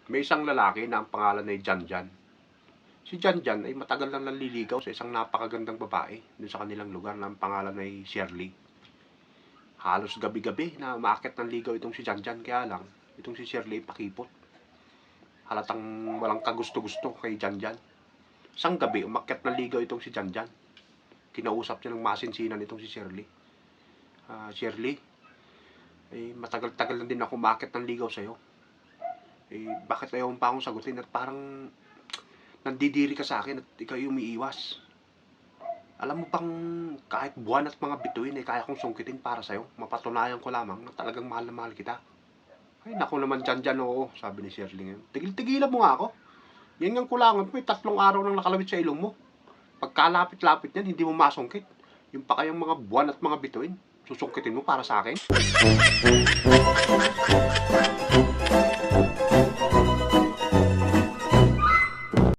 May isang lalaki na ang pangalan ay Janjan. Si Janjan ay matagal lang nanliligaw sa isang napakagandang babae dun sa kanilang lugar na ang pangalan ay Shirley. Halos gabi-gabi na umaakit ng ligaw itong si Janjan, kaya lang itong si Shirley pakipot. Halatang walang kagusto-gusto kay Janjan. Isang gabi umakyat ng ligaw itong si Janjan. Kinausap niya ng masinsinan itong si Shirley. Shirley, matagal-tagal na din ako umaakit ng ligaw sa'yo. Bakit ayaw pa akong sagutin at parang nandidiri ka sa akin at ikaw yung umiiwas? Alam mo bang kahit buwan at mga bituin ay kaya kong sungkitin para sa'yo? Mapatunayan ko lamang na talagang mahal na mahal kita. Ay, naku naman dyan, oo, sabi ni Shirley ngayon. Tigil-tigilan mo nga ako. Yan ngang kulangan mo, 3 araw nang nakalawit sa ilong mo. Pagkalapit-lapit yan, hindi mo masungkit. Yung pa kayang mga buwan at mga bituin, susungkitin mo para sa akin?